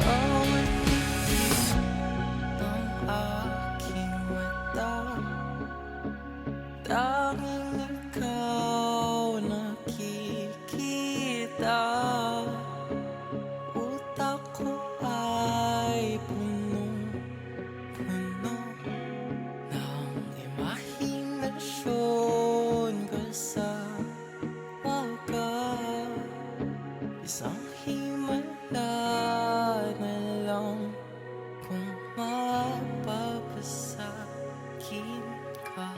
Bawat titik ng aking mata, tanging ikaw nakikita. Utak ko ay punong-puno ng imahinasyon kasama ka. Isang himala na lang kung mapapasakin ka.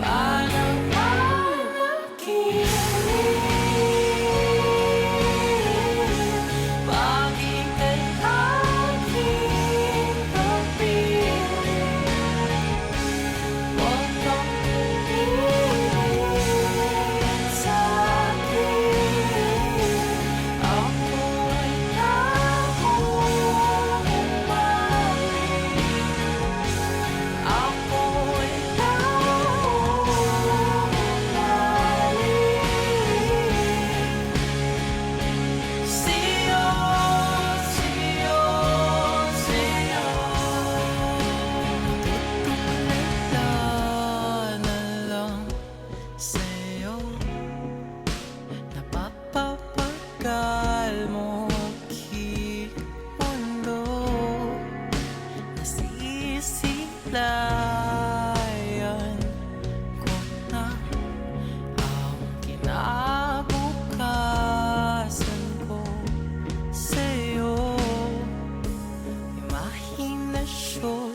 Parang panaginip, bakit ay aking kapiling? Huwag kang tumingin sa'kin, ako'y nauumaling. Ako'y nauumaling sa'yo, sa'yo, sa'yo. Natutulala na lang sa'yo, napapapagal mo aking mundo. Nasisilayan ko na ang kinabukasan ko sa'yo. Imahinasyon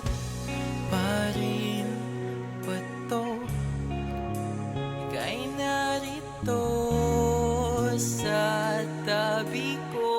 pa rin ba 'to? Ika'y narito sa tabi ko.